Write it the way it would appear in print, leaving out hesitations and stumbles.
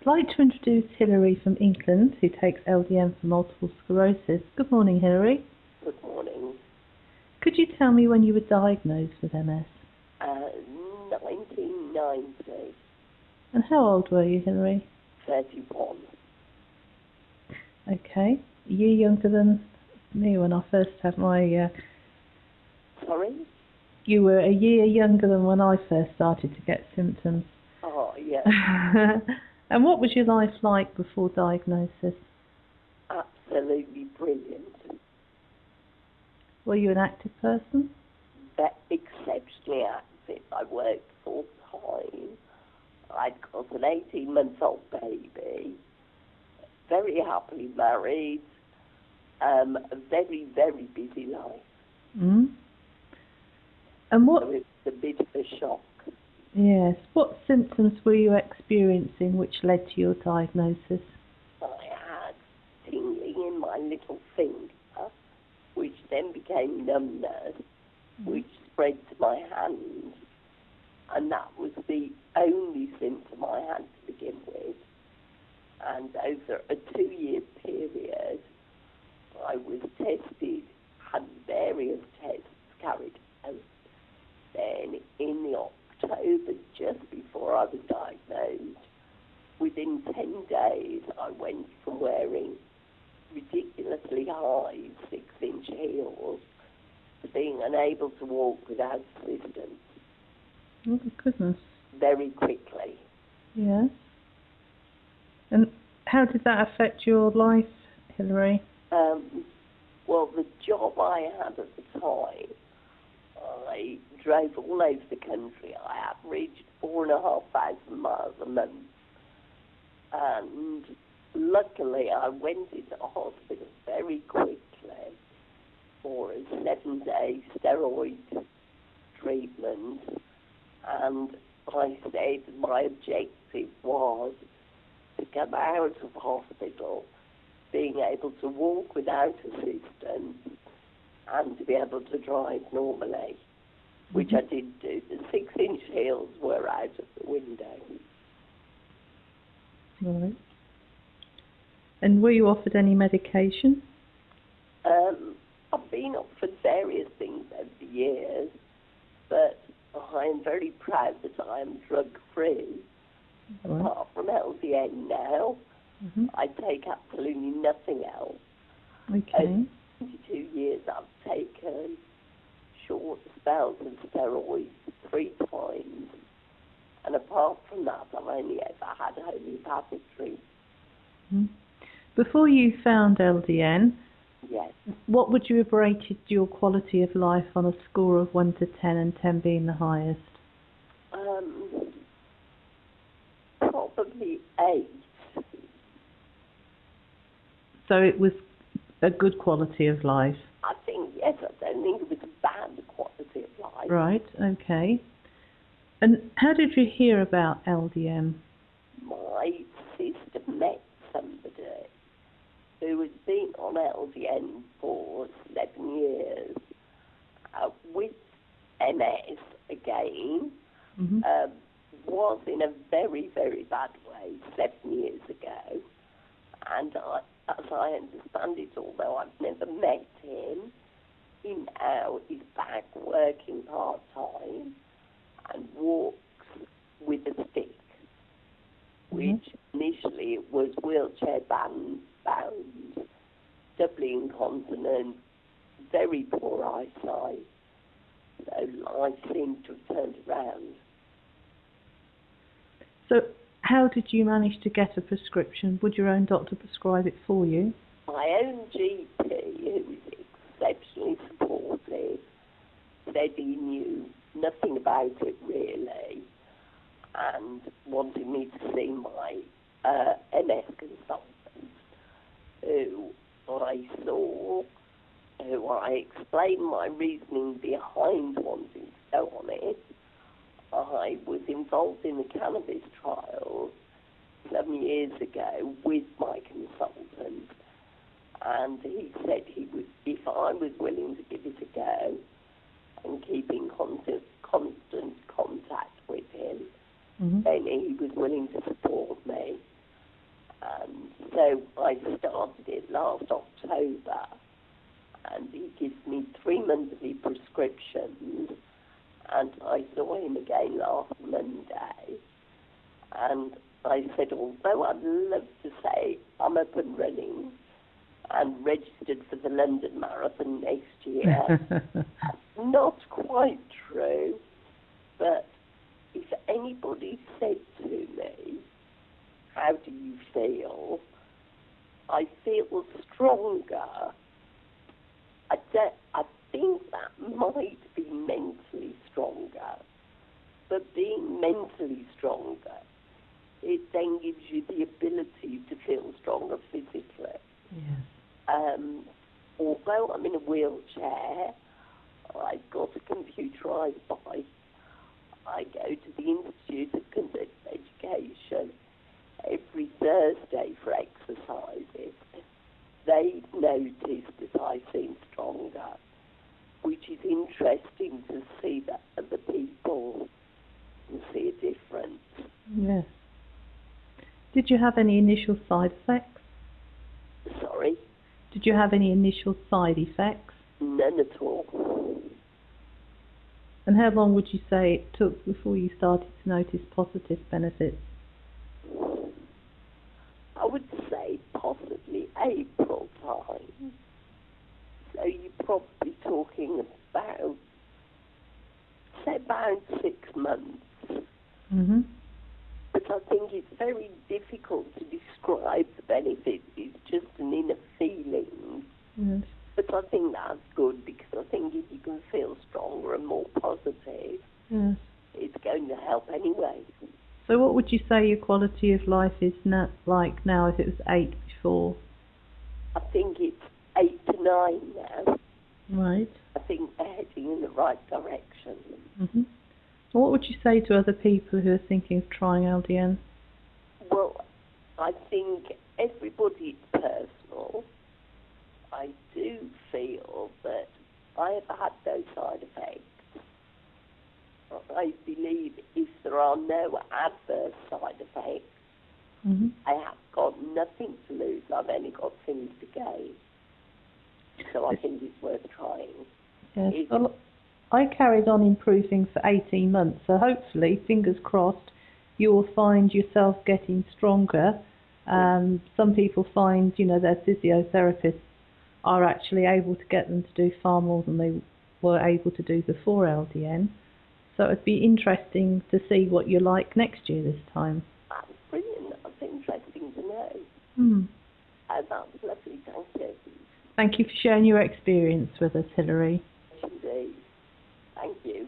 like to introduce Hilary from England, who takes LDN for multiple sclerosis. Good morning, Hilary. Good morning. Could you tell me when you were diagnosed with MS? 1990. And how old were you, Hilary? 31. Okay. A year younger than me when I first had my... Sorry? You were a year younger than when I first started to get symptoms. Oh, yeah. And what was your life like before diagnosis? Absolutely brilliant. Were you an active person? Exceptionally active. I worked full time. I'd got an 18-month-old baby. Very happily married. A very, very busy life. Mm. And what... So it was a bit of a shock. Yes. What symptoms were you experiencing which led to your diagnosis? I had tingling in my little finger, which then became numbness, which spread to my hand. And that was the only symptom I had to begin with. And over a 2-year period, I was tested, had various tests carried out. Then in the October, just before I was diagnosed, within 10 days, I went from wearing ridiculously high 6-inch heels to being unable to walk without assistance. Oh, goodness. Very quickly. Yes. And how did that affect your life, Hilary? Well, the job I had at the time, I drove all over the country. I averaged 4,500 miles a month. And luckily, I went into hospital very quickly for a 7-day steroid treatment. And I said my objective was to come out of hospital being able to walk without assistance and to be able to drive normally, which I did do. The 6-inch heels were out of the window. Right. And were you offered any medication? I've been offered various things over the years, but I am very proud that I am drug-free. Right. Apart from LDN now, I take absolutely nothing else. Okay. Over 22 years I've taken short spells of steroids 3 times, and apart from that I've only ever had homeopathic treatment. Before you found LDN, Yes. what would you have rated your quality of life on a score of 1 to 10, and 10 being the highest? Probably 8. So it was a good quality of life? I think, yes, I don't think it was a bad quality of life. Right, okay. And how did you hear about LDN? My sister met somebody who had been on LDN for 7 years with MS again, was in a very, very bad way 7 years ago. And as I understand it, although I've never met him, he now is back working part-time and walks with a stick, which initially was wheelchair bound, doubly incontinent, very poor eyesight. So life seemed to have turned around. So how did you manage to get a prescription? Would your own doctor prescribe it for you? My own GP, who is exceptionally supportive, said he knew nothing about it really, and wanted me to see my MS consultant, who I saw, who I explained my reasoning behind wanting to go on it. I was involved in the cannabis trials some years ago with my consultant, and he said he would, if I was willing to give it a go and keep in constant contact with him, then he was willing to support me. So I started it last October, and he gives me 3 monthly prescriptions, and I saw him again last Monday, and I said, although I'd love to say I'm up and running and registered for the London Marathon next year, that's not quite true, but if anybody said to me, how do you feel? I feel stronger. I think that might be mentally stronger, but being mentally stronger, it then gives you the ability to feel stronger physically. Yes. Although I'm in a wheelchair, I've got a computerised bike. I go to the Institute of Conduct Education every Thursday for exercises. They noticed that I seem stronger, which is interesting to see that other people can see a difference. Yes. Did you have any initial side effects? Sorry? Did you have any initial side effects? None at all. And how long would you say it took before you started to notice positive benefits? I would say possibly April time. So you're probably talking about, say, about 6 months. Mm-hmm. But I think it's very difficult to describe the benefits. It's just an inner feeling. Yes. But I think that's good, because I think if you can feel stronger and more positive, Yes. it's going to help anyway. So what would you say your quality of life is like now if it was 8 before? I think it's 8 to 9 now. Right. I think they're heading in the right direction. Mm-hmm. So what would you say to other people who are thinking of trying LDN? Well, I think everybody's personal. I do feel that I have had those side effects. I believe if there are no adverse side effects, Mm-hmm. I have got nothing to lose. I've only got things to gain. So I think it's worth trying. Yes. Well, I carried on improving for 18 months, so hopefully, fingers crossed, you will find yourself getting stronger. Some people find, their physiotherapists are actually able to get them to do far more than they were able to do before LDN. So it'd be interesting to see what you're like next year this time. That's brilliant. That's interesting to know. That's lovely. Thank you. Thank you for sharing your experience with us, Hilary. Indeed. Thank you.